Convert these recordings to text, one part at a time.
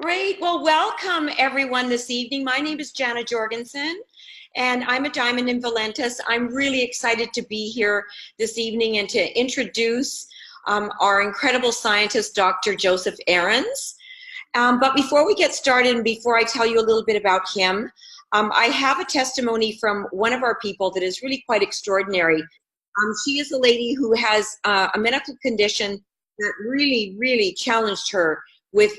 Great. Well, welcome everyone this evening. My name is Jana Jorgensen, and I'm a diamond in Valentus. I'm really excited to be here this evening and to introduce our incredible scientist, Dr. Joseph Ahrens. But before we get started and before I tell you a little bit about him, I have a testimony from one of our people that is really quite extraordinary. She is a lady who has a medical condition that really challenged her with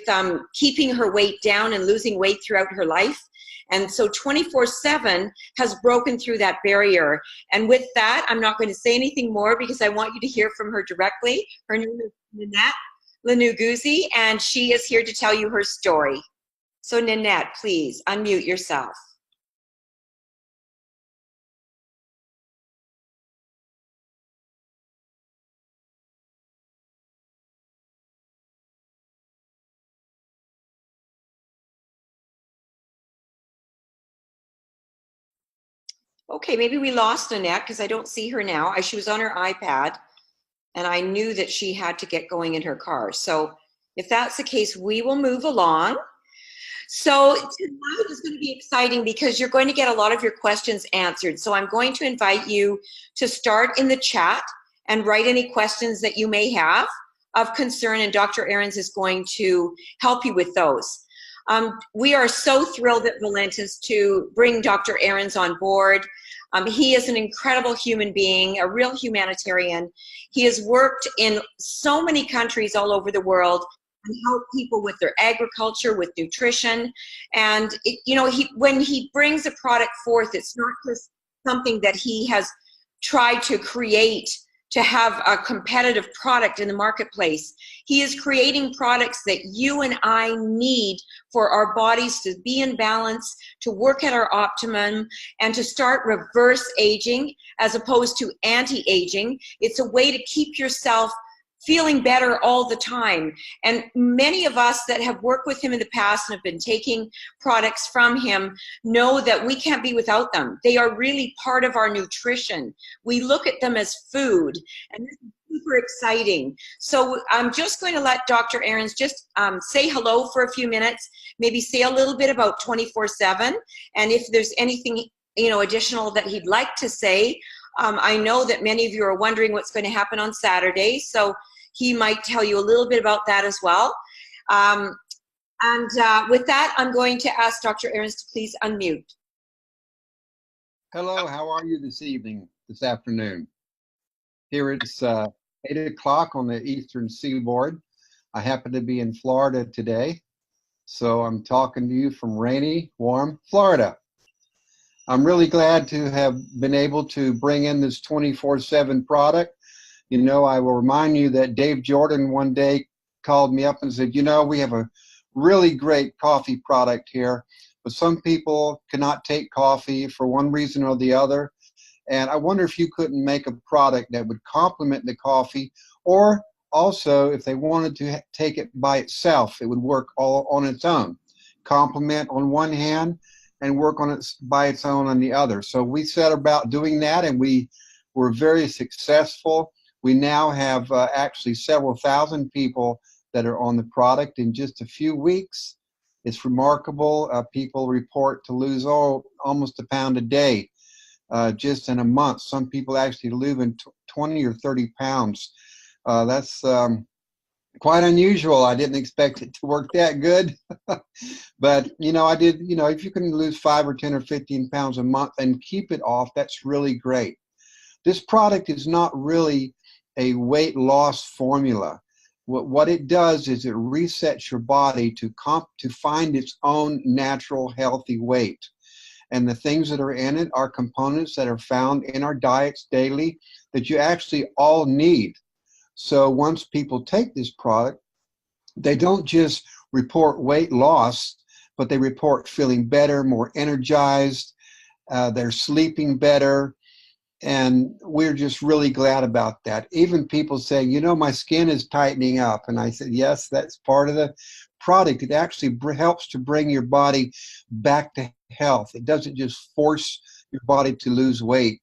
keeping her weight down and losing weight throughout her life. And so 24/7 has broken through that barrier. And with that, I'm not going to say anything more because I want you to hear from her directly. Her name is Nanette Lanuguzzi, and she is here to tell you her story. So Nanette, please unmute yourself. Okay, maybe we lost Nanette because I don't see her now. She was on her iPad, and I knew that she had to get going in her car. So if that's the case, we will move along. So tonight is going to be exciting because you're going to get a lot of your questions answered. So I'm going to invite you to start in the chat and write any questions that you may have of concern, and Dr. Ahrens is going to help you with those. We are so thrilled at Valentus to bring Dr. Ahrens on board. He is an incredible human being, a real humanitarian. He has worked in so many countries all over the world and helped people with their agriculture, with nutrition. And when he brings a product forth, it's not just something that he has tried to create to have a competitive product in the marketplace. He is creating products that you and I need for our bodies to be in balance, to work at our optimum, and to start reverse aging as opposed to anti-aging. It's a way to keep yourself feeling better all the time. And many of us that have worked with him in the past and have been taking products from him know that we can't be without them. They are really part of our nutrition. We look at them as food, and this is super exciting. So I'm just going to let Dr. Ahrens just say hello for a few minutes, maybe say a little bit about 24/7, and if there's anything additional that he'd like to say. I know that many of you are wondering what's going to happen on Saturday, so he might tell you a little bit about that as well. With that, I'm going to ask Dr. Ahrens to please unmute. Hello, how are you this afternoon? Here it's 8 o'clock on the Eastern Seaboard. I happen to be in Florida today, so I'm talking to you from rainy, warm Florida. I'm really glad to have been able to bring in this 24/7 product. I will remind you that Dave Jordan one day called me up and said, we have a really great coffee product here, but some people cannot take coffee for one reason or the other. And I wonder if you couldn't make a product that would complement the coffee, or also if they wanted to take it by itself, it would work all on its own. Complement on one hand and work on it by its own on the other. So we set about doing that, and we were very successful. We now have actually several thousand people that are on the product in just a few weeks. It's remarkable. People report to lose almost a pound a day just in a month. Some people actually lose 20 or 30 pounds. That's quite unusual. I didn't expect it to work that good. But, I did, if you can lose 5 or 10 or 15 pounds a month and keep it off, that's really great. This product is not really a weight loss formula. What it does is it resets your body to find its own natural healthy weight. And the things that are in it are components that are found in our diets daily that you actually all need. So once people take this product, they don't just report weight loss, but they report feeling better, more energized, they're sleeping better, and we're just really glad about that. Even people say, my skin is tightening up, and I said, yes, that's part of the product. It actually helps to bring your body back to health. It doesn't just force your body to lose weight.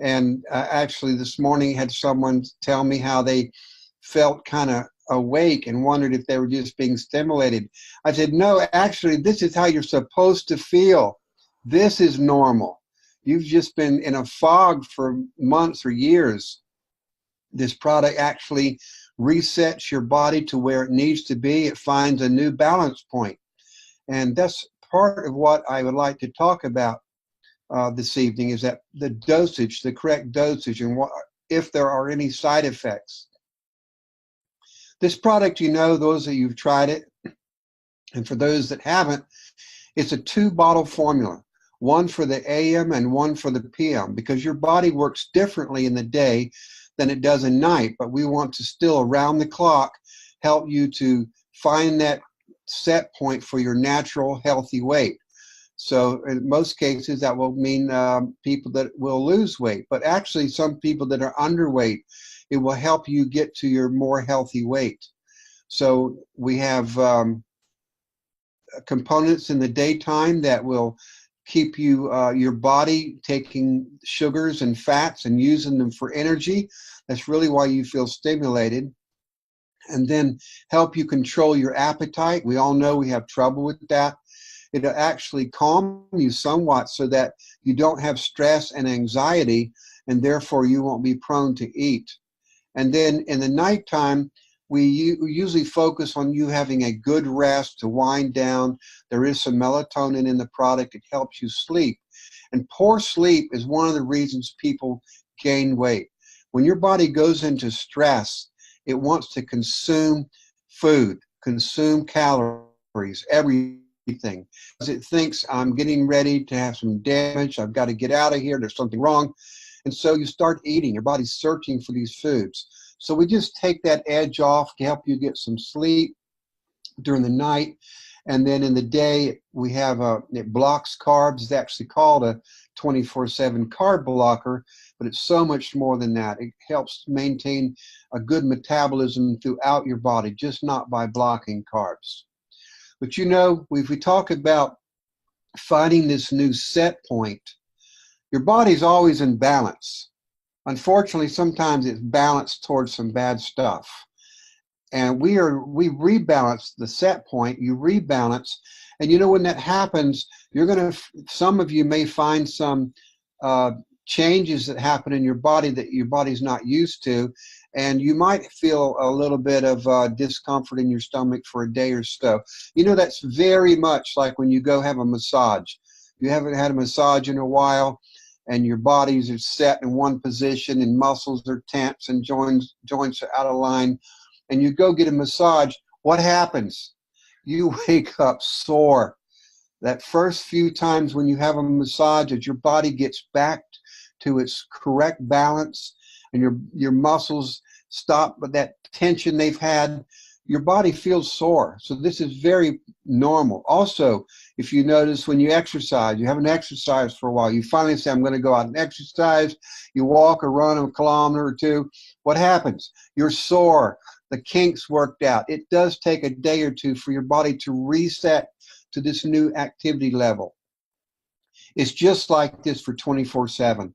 And actually this morning I had someone tell me how they felt kind of awake and wondered if they were just being stimulated. I said, no, actually, this is how you're supposed to feel. This is normal. You've just been in a fog for months or years. This product actually resets your body to where it needs to be. It finds a new balance point. And that's part of what I would like to talk about this evening, is that the dosage, the correct dosage, and what, if there are any side effects. This product, you know, those of you who've tried it, and for those that haven't, it's a 2-bottle formula, one for the AM and one for the PM, because your body works differently in the day than it does at night, but we want to still, around the clock, help you to find that set point for your natural healthy weight. So in most cases, that will mean people that will lose weight, but actually some people that are underweight, it will help you get to your more healthy weight. So we have components in the daytime that will keep you, your body taking sugars and fats and using them for energy. That's really why you feel stimulated. And then help you control your appetite. We all know we have trouble with that. It'll actually calm you somewhat so that you don't have stress and anxiety, and therefore you won't be prone to eat. And then in the nighttime, we usually focus on you having a good rest to wind down. There is some melatonin in the product. It helps you sleep. And poor sleep is one of the reasons people gain weight. When your body goes into stress, it wants to consume food, consume calories, everything. Because it thinks, I'm getting ready to have some damage. I've got to get out of here. There's something wrong. And so you start eating. Your body's searching for these foods. So we just take that edge off to help you get some sleep during the night. And then in the day, we have it blocks carbs. It's actually called a 24/7 carb blocker, but it's so much more than that. It helps maintain a good metabolism throughout your body, just not by blocking carbs. But you know, if we talk about finding this new set point, your body's always in balance. Unfortunately, sometimes it's balanced towards some bad stuff. And we rebalance the set point, you rebalance. And you know, when that happens, some of you may find some changes that happen in your body that your body's not used to. And you might feel a little bit of discomfort in your stomach for a day or so. You know, that's very much like when you go have a massage. You haven't had a massage in a while, and your bodies are set in one position, and muscles are tense, and joints are out of line, and you go get a massage. What happens? You wake up sore. That first few times when you have a massage, as your body gets back to its correct balance, and your muscles stop with that tension they've had, your body feels sore. So this is very normal. Also, if you notice when you exercise, you haven't exercised for a while, you finally say, I'm going to go out and exercise. You walk or run a kilometer or two. What happens? You're sore. The kinks worked out. It does take a day or two for your body to reset to this new activity level. It's just like this for 24/7.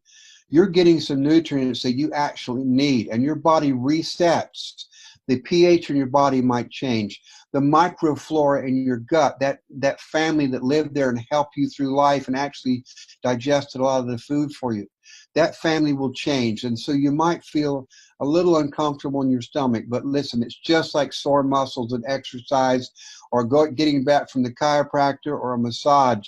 You're getting some nutrients that you actually need, and your body resets. The pH in your body might change. The microflora in your gut, that family that lived there and helped you through life and actually digested a lot of the food for you, that family will change. And so you might feel a little uncomfortable in your stomach, but listen, it's just like sore muscles and exercise or getting back from the chiropractor or a massage.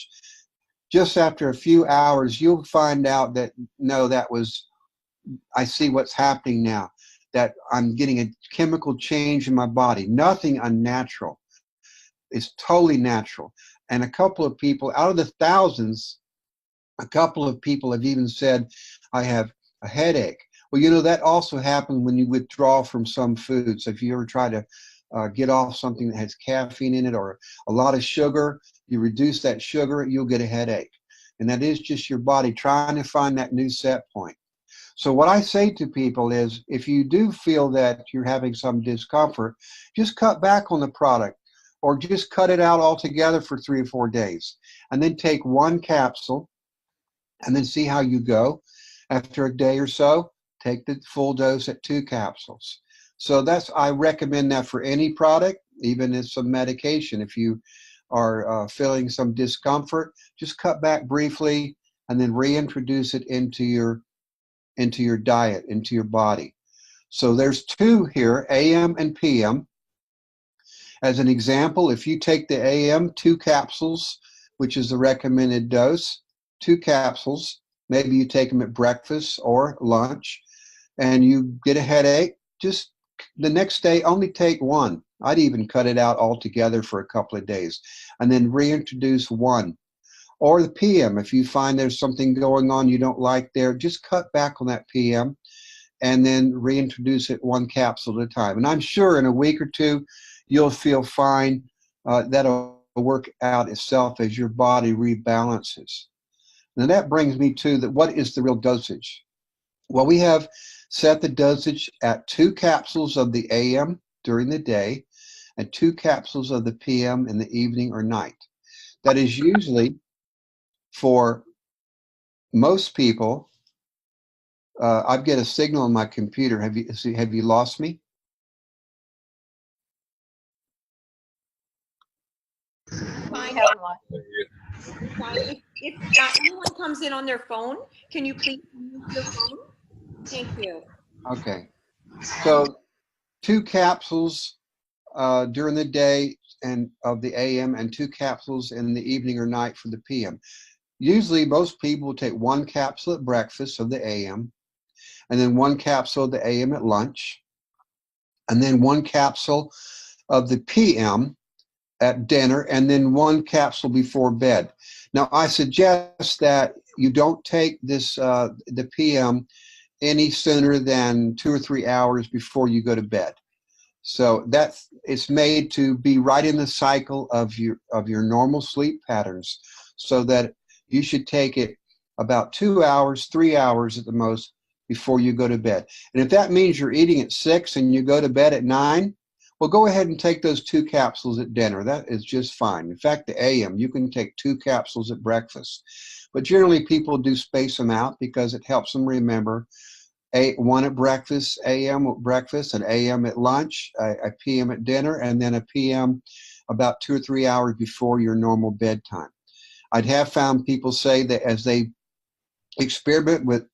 Just after a few hours, you'll find out that, no, I see what's happening now, that I'm getting a chemical change in my body. Nothing unnatural. It's totally natural. And a couple of people, out of the thousands, a couple of people have even said, I have a headache. Well, you know, that also happens when you withdraw from some foods. So if you ever try to get off something that has caffeine in it or a lot of sugar, you reduce that sugar, you'll get a headache. And that is just your body trying to find that new set point. So what I say to people is, if you do feel that you're having some discomfort, just cut back on the product or just cut it out altogether for 3 or 4 days. And then take 1 capsule and then see how you go. After a day or so, take the full dose at 2 capsules. So I recommend that for any product, even as some medication. If you are feeling some discomfort, just cut back briefly and then reintroduce it into your diet, into your body. So there's two here, AM and PM. As an example, if you take the AM, 2 capsules, which is the recommended dose, 2 capsules, maybe you take them at breakfast or lunch, and you get a headache, just the next day only take 1. I'd even cut it out altogether for a couple of days, and then reintroduce 1. Or the PM, if you find there's something going on you don't like there, just cut back on that PM and then reintroduce it 1 capsule at a time. And I'm sure in a week or 2, you'll feel fine. That'll work out itself as your body rebalances. Now that brings me to what is the real dosage? Well, we have set the dosage at 2 capsules of the AM during the day and 2 capsules of the PM in the evening or night. That is usually, for most people, I get a signal on my computer. Have you lost me? Fine. If anyone comes in on their phone, can you please mute your phone? Thank you. Okay. So 2 capsules during the day and of the AM and 2 capsules in the evening or night for the PM. Usually most people will take 1 capsule at breakfast of the AM, and then 1 capsule of the AM at lunch, and then 1 capsule of the PM at dinner, and then 1 capsule before bed. Now, I suggest that you don't take this the PM any sooner than 2 or 3 hours before you go to bed. So it's made to be right in the cycle of your normal sleep patterns, so that you should take it about 2 hours, 3 hours at the most before you go to bed. And if that means you're eating at 6 and you go to bed at 9, well, go ahead and take those 2 capsules at dinner. That is just fine. In fact, the AM, you can take 2 capsules at breakfast. But generally, people do space them out because it helps them remember. 1 at breakfast, AM at breakfast, an AM at lunch, a PM at dinner, and then a PM about 2 or 3 hours before your normal bedtime. I'd have found people say that as they experiment with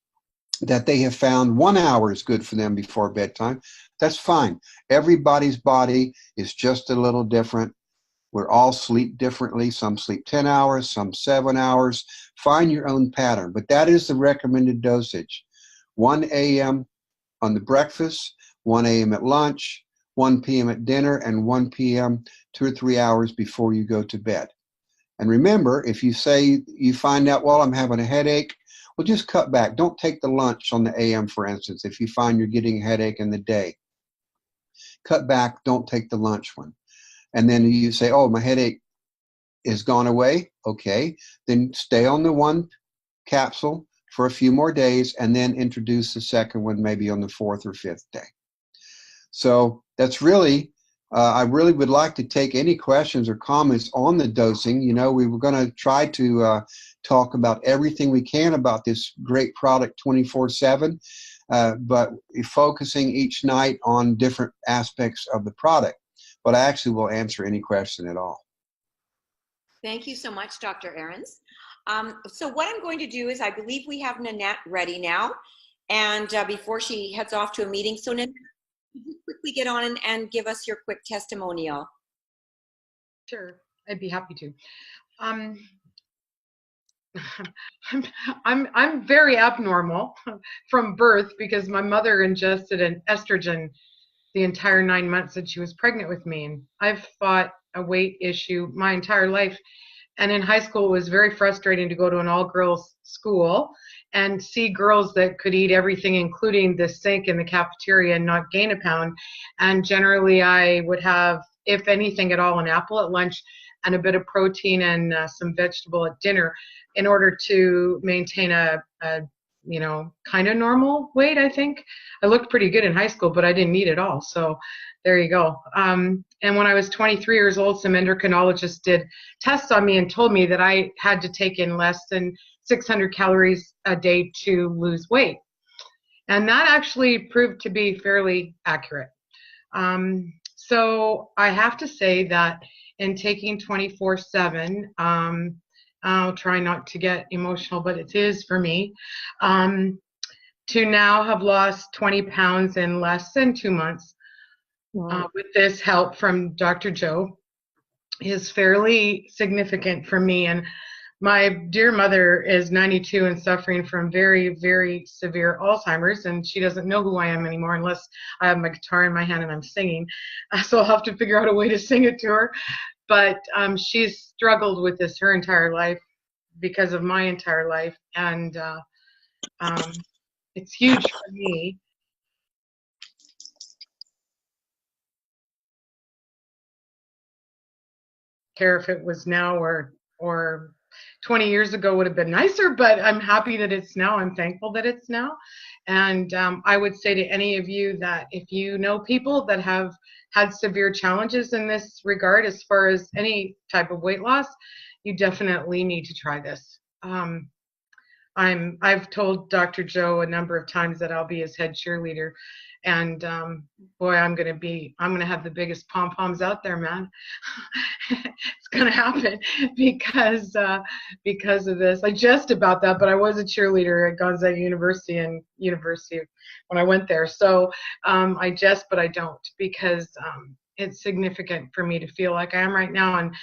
that, they have found 1 hour is good for them before bedtime. That's fine. Everybody's body is just a little different. We're all sleep differently. Some sleep 10 hours, some 7 hours. Find your own pattern. But that is the recommended dosage. 1 AM on the breakfast, 1 AM at lunch, 1 PM at dinner, and 1 PM 2 or 3 hours before you go to bed. And remember, if you say you find out, well, I'm having a headache, well, just cut back. Don't take the lunch on the AM, for instance, if you find you're getting a headache in the day. Cut back, don't take the lunch one. And then you say, oh, my headache is gone away. Okay, then stay on the 1 capsule for a few more days and then introduce the second one maybe on the 4th or 5th day. So that's really, I really would like to take any questions or comments on the dosing. You know, we were going to try to talk about everything we can about this great product 24/7, but focusing each night on different aspects of the product. But I actually will answer any question at all. Thank you so much, Dr. Ahrens. So what I'm going to do is, I believe we have Nanette ready now, and before she heads off to a meeting. So Nanette, could you quickly get on and give us your quick testimonial? Sure, I'd be happy to. I'm very abnormal from birth because my mother ingested an estrogen the entire 9 months that she was pregnant with me. And I've fought a weight issue my entire life. And in high school, it was very frustrating to go to an all-girls school and see girls that could eat everything, including the sink in the cafeteria, and not gain a pound. And generally, I would have, if anything at all, an apple at lunch and a bit of protein and some vegetable at dinner in order to maintain a you know, kind of normal weight, I think. I looked pretty good in high school, but I didn't eat at all. So there you go. And when I was 23 years old, some endocrinologists did tests on me and told me that I had to take in less than 600 calories a day to lose weight. And that actually proved to be fairly accurate. So I have to say that in taking 24/7, I'll try not to get emotional, but it is for me, to now have lost 20 pounds in less than 2 months, Wow. with this help from Dr. Joe, is fairly significant for me. And my dear mother is 92 and suffering from very, very severe Alzheimer's, and she doesn't know who I am anymore unless I have my guitar in my hand and I'm singing. So I'll have to figure out a way to sing it to her. But she's struggled with this her entire life because of my entire life, and it's huge for me. Care if it was now or 20 years ago would have been nicer, but I'm happy that it's now. I'm thankful that it's now. And I would say to any of you that if you know people that have had severe challenges in this regard, as far as any type of weight loss, you definitely need to try this. I've told Dr. Joe a number of times that I'll be his head cheerleader, and boy, I'm gonna have the biggest pom poms out there, man. It's gonna happen because of this. I jest about that, but I was a cheerleader at Gonzaga University when I went there. So I jest, but I don't, because it's significant for me to feel like I am right now. And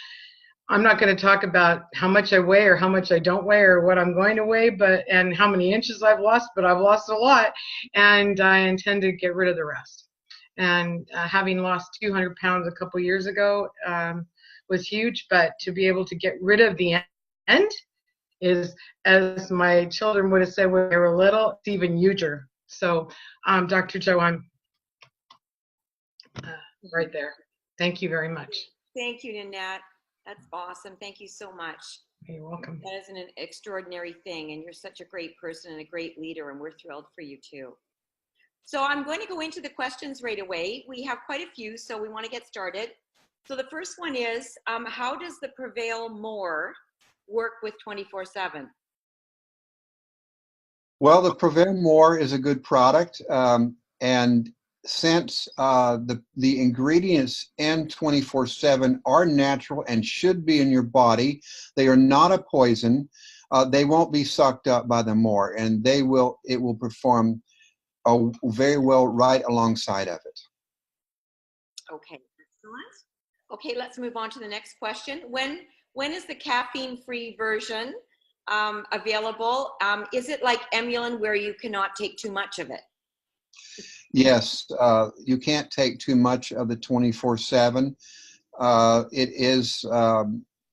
I'm not going to talk about how much I weigh or how much I don't weigh or what I'm going to weigh, and how many inches I've lost, but I've lost a lot, and I intend to get rid of the rest. And having lost 200 pounds a couple years ago was huge, but to be able to get rid of the end is, as my children would have said when they were little, it's even huger. So, Dr. Joe, I'm right there. Thank you very much. Thank you, Nanette. That's awesome. Thank you so much. You're welcome. That is an extraordinary thing, and you're such a great person and a great leader, and we're thrilled for you too. So I'm going to go into the questions right away. We have quite a few, so we want to get started. So the first one is, how does the Prevail More work with 24/7? Well, the Prevail More is a good product, and since the ingredients in 24/7 are natural and should be in your body, they are not a poison. They won't be sucked up by the more, and it will perform very well right alongside of it. Okay, excellent. Okay, let's move on to the next question. When is the caffeine-free version available? Is it like Emulin where you cannot take too much of it? Yes, you can't take too much of the 24/7. It is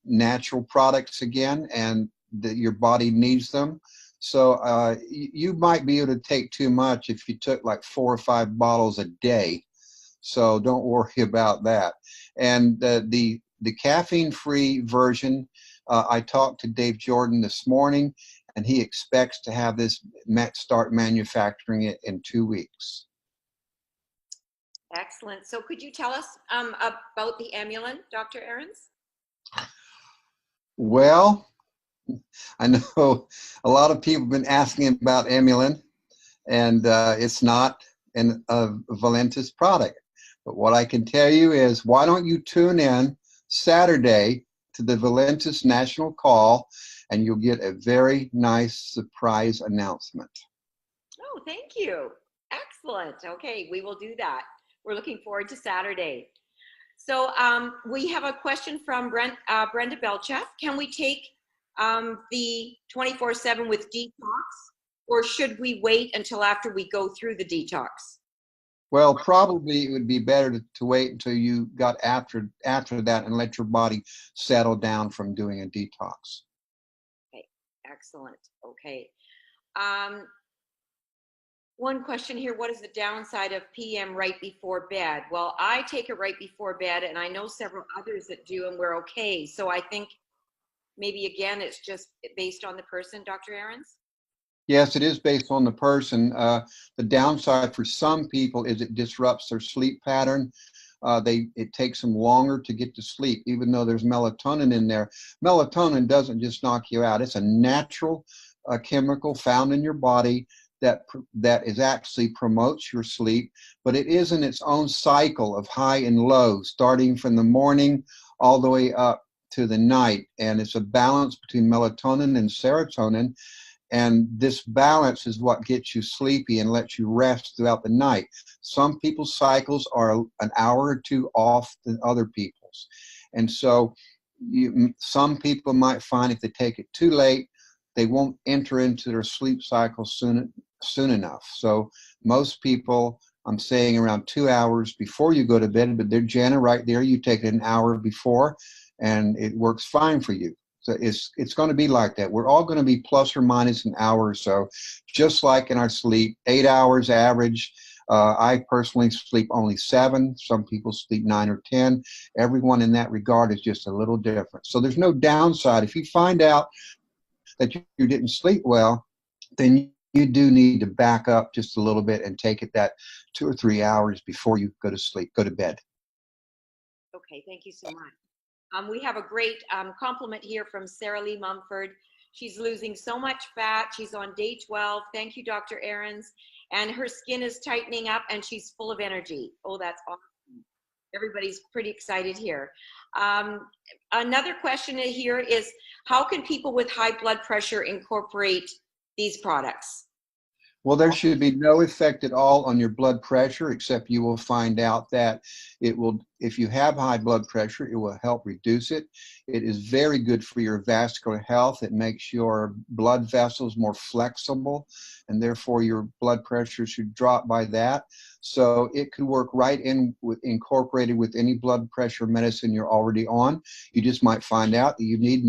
natural products again, and your body needs them. So you might be able to take too much if you took like 4 or 5 bottles a day. So don't worry about that. And the caffeine-free version, I talked to Dave Jordan this morning, and he expects to have this start manufacturing it in 2 weeks. Excellent. So could you tell us about the Emulin, Dr. Ahrens? Well, I know a lot of people have been asking about Emulin, and it's not a Valentus product. But what I can tell you is, why don't you tune in Saturday to the Valentus National Call, and you'll get a very nice surprise announcement. Oh, thank you. Excellent. Okay, we will do that. We're looking forward to Saturday. So we have a question from Brenda Belcheff. Can we take the 24/7 with detox, or should we wait until after we go through the detox? Well, probably it would be better to wait until you got after that and let your body settle down from doing a detox. Okay, excellent. Okay. One question here, what is the downside of PM right before bed? Well, I take it right before bed, and I know several others that do, and we're okay. So I think maybe, again, it's just based on the person, Dr. Ahrens? Yes, it is based on the person. The downside for some people is it disrupts their sleep pattern. It takes them longer to get to sleep, even though there's melatonin in there. Melatonin doesn't just knock you out. It's a natural chemical found in your body that is actually promotes your sleep, but it is in its own cycle of high and low, starting from the morning all the way up to the night. And it's a balance between melatonin and serotonin. And this balance is what gets you sleepy and lets you rest throughout the night. Some people's cycles are an hour or two off than other people's. And so some people might find if they take it too late, they won't enter into their sleep cycle soon enough. So most people, I'm saying around 2 hours before you go to bed, but they're Jana right there, you take it an hour before and it works fine for you. So it's going to be like that. We're all going to be plus or minus an hour or so, just like in our sleep, 8 hours average. I personally sleep only 7. Some people sleep 9 or 10. Everyone in that regard is just a little different. So there's no downside. If you find out that you didn't sleep well, then you do need to back up just a little bit and take it that 2 or 3 hours before you go to sleep, go to bed. Okay, thank you so much. We have a great compliment here from Sarah Lee Mumford. She's losing so much fat. She's on day 12. Thank you, Dr. Ahrens. And her skin is tightening up and she's full of energy. Oh, that's awesome. Everybody's pretty excited here. Another question here is, how can people with high blood pressure incorporate these products? Well, there should be no effect at all on your blood pressure, except you will find out that it will, if you have high blood pressure, it will help reduce it. It is very good for your vascular health. It makes your blood vessels more flexible, and therefore your blood pressure should drop by that. So it could work right in with incorporated with any blood pressure medicine you're already on. You just might find out that you need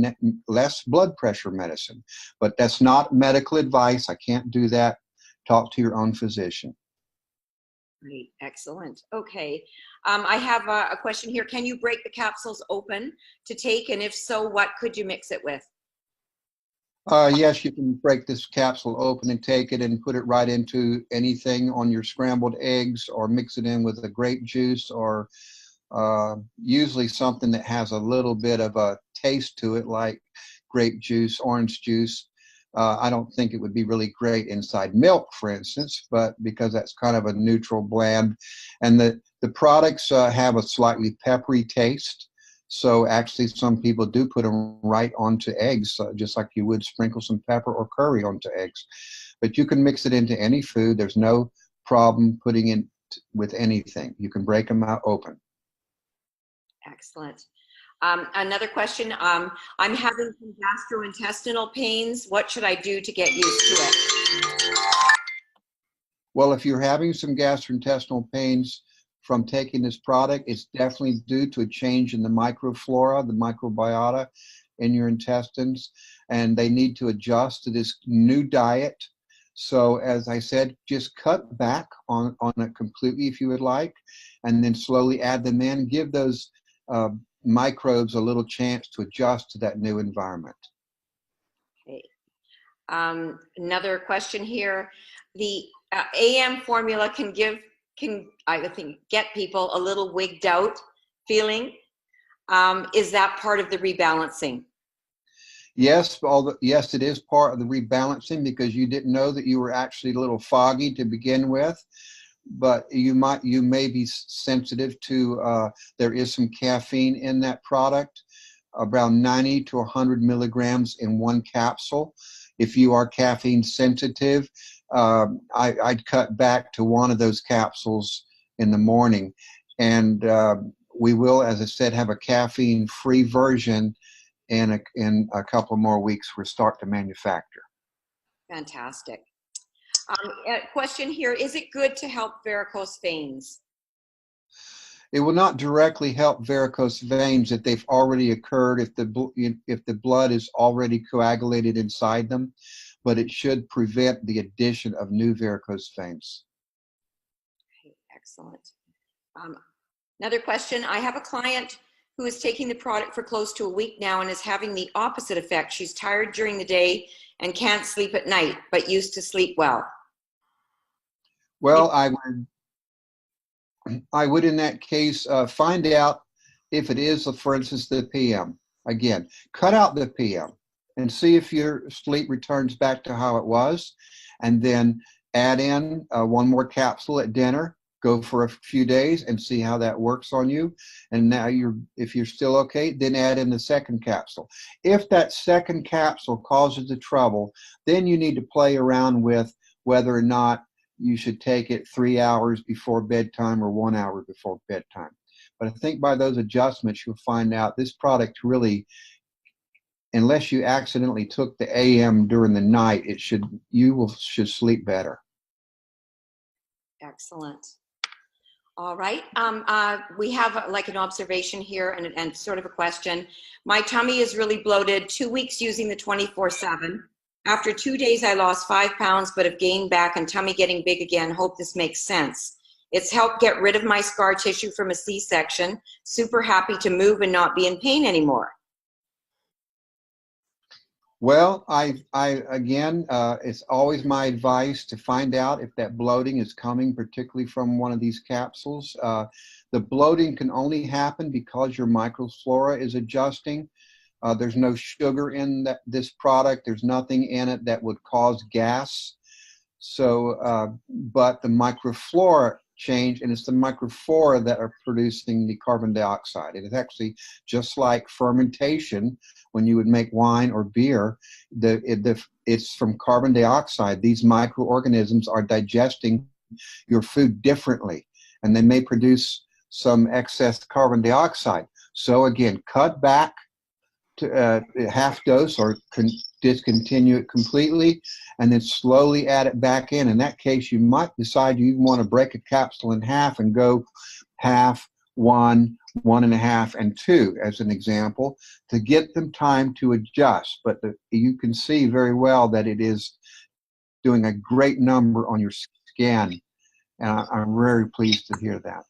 less blood pressure medicine, but that's not medical advice. I can't do that. Talk to your own physician. Great, excellent. Okay, I have a question here. Can you break the capsules open to take? And if so, what could you mix it with? Yes, you can break this capsule open and take it and put it right into anything on your scrambled eggs, or mix it in with a grape juice, or usually something that has a little bit of a taste to it, like grape juice, orange juice. I don't think it would be really great inside milk, for instance, but because that's kind of a neutral bland. And the products have a slightly peppery taste. So actually some people do put them right onto eggs, just like you would sprinkle some pepper or curry onto eggs. But you can mix it into any food. There's no problem putting it with anything. You can break them out open. Excellent. Another question, I'm having some gastrointestinal pains. What should I do to get used to it? Well, if you're having some gastrointestinal pains from taking this product, it's definitely due to a change in the microflora, the microbiota in your intestines, and they need to adjust to this new diet. So as I said, just cut back on it completely if you would like, and then slowly add them in. Give those microbes a little chance to adjust to that new environment. Okay. Another question here. The AM formula can I think get people a little wigged out feeling. Is that part of the rebalancing? Yes, yes, it is part of the rebalancing, because you didn't know that you were actually a little foggy to begin with. But you may be sensitive to, there is some caffeine in that product, around 90 to 100 milligrams in one capsule. If you are caffeine sensitive, I'd cut back to one of those capsules in the morning. And we will, as I said, have a caffeine-free version in a couple more weeks. We'll start to manufacture. Fantastic. A question here, is it good to help varicose veins? It will not directly help varicose veins if they've already occurred, if the blood is already coagulated inside them, but it should prevent the addition of new varicose veins. Okay, excellent. Another question, I have a client who is taking the product for close to a week now and is having the opposite effect. She's tired during the day and can't sleep at night, but used to sleep well. Well, I would in that case find out if it is, for instance, the PM. Again, cut out the PM and see if your sleep returns back to how it was, and then add in one more capsule at dinner, go for a few days and see how that works on you. And now if you're still okay, then add in the second capsule. If that second capsule causes the trouble, then you need to play around with whether or not you should take it 3 hours before bedtime or 1 hour before bedtime. But I think by those adjustments, you'll find out this product really, unless you accidentally took the AM during the night, should sleep better. Excellent. All right. We have like an observation here and sort of a question. My tummy is really bloated. 2 weeks using the 24/7. After 2 days, I lost 5 pounds, but have gained back and tummy getting big again. Hope this makes sense. It's helped get rid of my scar tissue from a C-section. Super happy to move and not be in pain anymore. Well, again, it's always my advice to find out if that bloating is coming particularly from one of these capsules. The bloating can only happen because your microflora is adjusting. There's no sugar in this product. There's nothing in it that would cause gas. So, but the microflora change, and it's the microflora that are producing the carbon dioxide. It is actually just like fermentation. When you would make wine or beer, it's from carbon dioxide. These microorganisms are digesting your food differently, and they may produce some excess carbon dioxide. So again, cut back to half dose or discontinue it completely, and then slowly add it back in. In that case, you might decide you want to break a capsule in half and go half, 1, 1.5, and 2 as an example to get them time to adjust. But you can see very well that it is doing a great number on your skin, and I'm very pleased to hear that.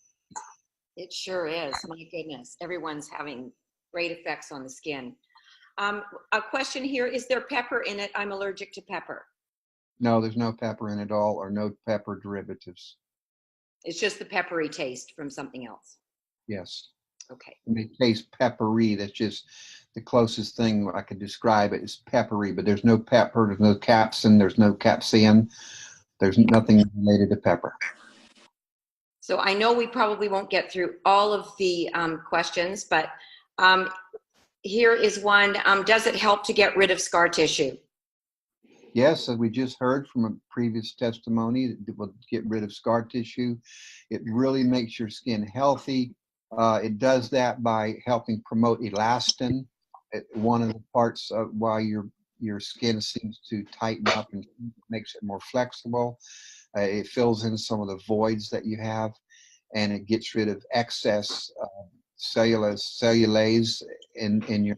It sure is. My goodness, everyone's having great effects on the skin. A question here, is there pepper in it? I'm allergic to pepper. No, there's no pepper in it at all, or no pepper derivatives. It's just the peppery taste from something else. Yes. Okay. And it tastes peppery. That's just the closest thing I could describe it is peppery, but there's no pepper, there's no capsin, there's no capsaicin. There's nothing related to pepper. So I know we probably won't get through all of the questions, but here is one. Does it help to get rid of scar tissue? Yes, as we just heard from a previous testimony, it will get rid of scar tissue. It really makes your skin healthy. It does that by helping promote elastin. One of the parts of why your skin seems to tighten up and makes it more flexible. It fills in some of the voids that you have, and it gets rid of excess cellulase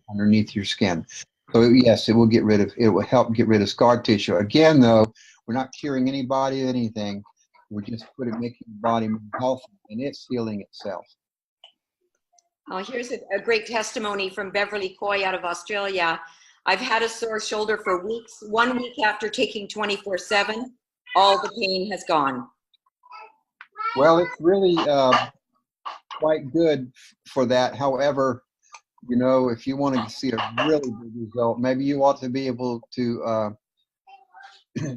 underneath your skin. So yes, it will help get rid of scar tissue. Again, though, we're not curing anybody of anything. We're just making the body more healthy, and it's healing itself. Oh, here's a great testimony from Beverly Coy out of Australia. I've had a sore shoulder for weeks. 1 week after taking 24/7, all the pain has gone. Well, it's really quite good for that. However, you know, if you want to see a really good result, maybe you ought to be able to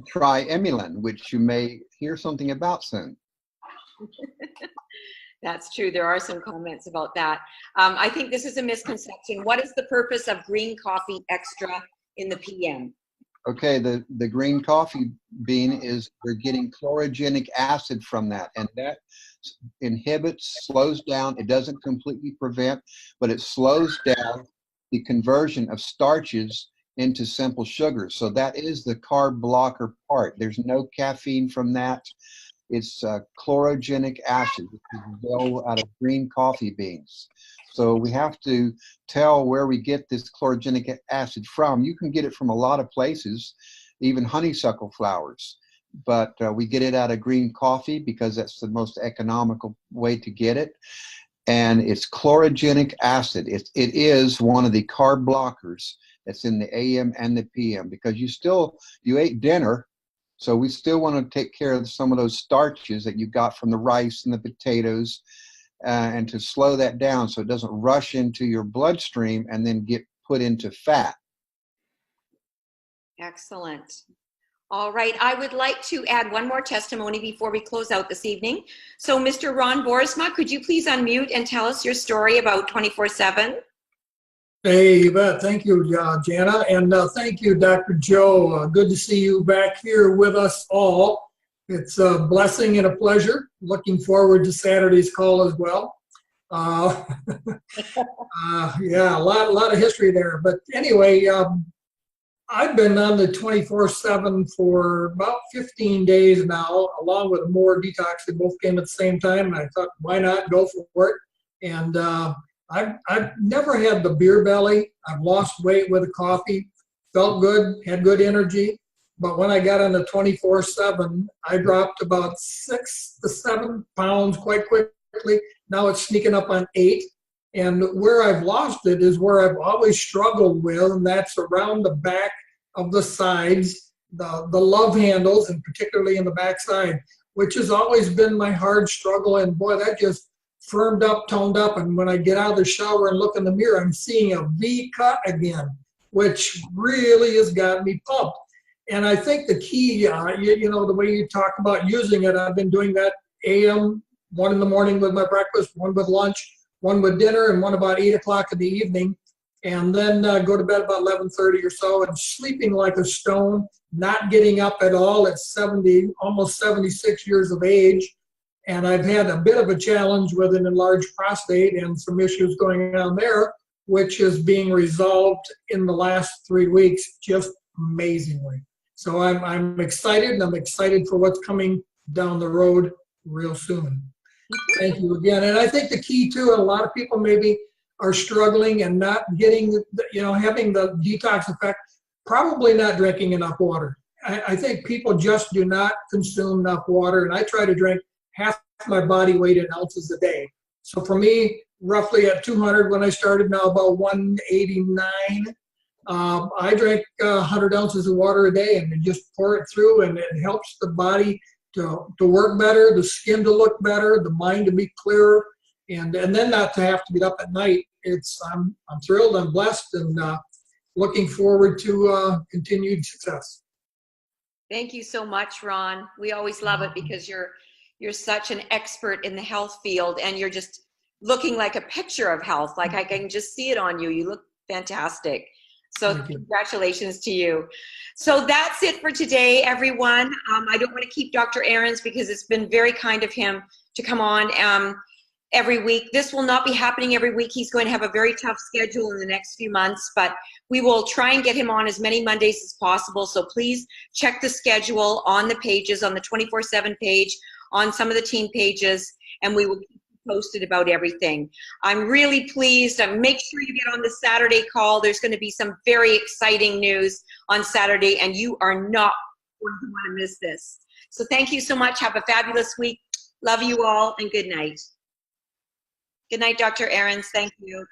try Emulin, which you may hear something about soon. That's true. There are some comments about that. I think this is a misconception. What is the purpose of green coffee extra in the PM? Okay, the green coffee bean we're getting chlorogenic acid from that, and that slows down. It doesn't completely prevent, but it slows down the conversion of starches into simple sugars. So that is the carb blocker part. There's no caffeine from that. It's chlorogenic acid, which is available out of green coffee beans. So we have to tell where we get this chlorogenic acid from. You can get it from a lot of places, even honeysuckle flowers. But we get it out of green coffee because that's the most economical way to get it. And it's chlorogenic acid. It is one of the carb blockers that's in the AM and the PM, because you ate dinner. So we still want to take care of some of those starches that you got from the rice and the potatoes, and to slow that down so it doesn't rush into your bloodstream and then get put into fat. Excellent. All right, I would like to add one more testimony before we close out this evening. So Mr. Ron Borisma, could you please unmute and tell us your story about 24/7? Hey, you bet. Thank you, Jana. And thank you, Dr. Joe. Good to see you back here with us all. It's a blessing and a pleasure. Looking forward to Saturday's call as well. Yeah, a lot of history there. But anyway, I've been on the 24/7 for about 15 days now, along with more detox. They both came at the same time. And I thought, why not go for it? And I've never had the beer belly. I've lost weight with the coffee, felt good, had good energy. But when I got on the 24/7, I dropped about 6 to 7 pounds quite quickly. Now it's sneaking up on 8. And where I've lost it is where I've always struggled with, and that's around the back of the sides, the love handles, and particularly in the backside, which has always been my hard struggle. And boy, that just firmed up, toned up. And when I get out of the shower and look in the mirror, I'm seeing a V cut again, which really has got me pumped. And I think the key, you know, the way you talk about using it, I've been doing that AM, 1 in the morning with my breakfast, 1 with lunch, 1 with dinner, and 1 about 8 o'clock in the evening. And then go to bed about 11:30 or so, and sleeping like a stone, not getting up at all at 70, almost 76 years of age. And I've had a bit of a challenge with an enlarged prostate and some issues going on there, which is being resolved in the last 3 weeks, just amazingly. So I'm excited, and I'm excited for what's coming down the road real soon. Thank you again. And I think the key too, and a lot of people maybe are struggling and not getting, you know, having the detox effect, probably not drinking enough water. I think people just do not consume enough water, and I try to drink half my body weight in ounces a day. So for me, roughly at 200 when I started, now about 189. I drink 100 ounces of water a day, and just pour it through, and it helps the body to work better, the skin to look better, the mind to be clearer, and then not to have to get up at night. I'm thrilled, I'm blessed, and looking forward to continued success. Thank you so much, Ron. We always love it because you're such an expert in the health field, and you're just looking like a picture of health. Like I can just see it on you. You look fantastic. So congratulations to you. So that's it for today, everyone. I don't want to keep Dr. Ahrens because it's been very kind of him to come on every week. This will not be happening every week. He's going to have a very tough schedule in the next few months, but we will try and get him on as many Mondays as possible. So please check the schedule on the pages, on the 24/7 page, on some of the team pages, and we will keep you posted about everything. I'm really pleased. Make sure you get on the Saturday call. There's going to be some very exciting news on Saturday, and you are not going to want to miss this. So thank you so much. Have a fabulous week. Love you all, and good night. Good night, Dr. Ahrens. Thank you.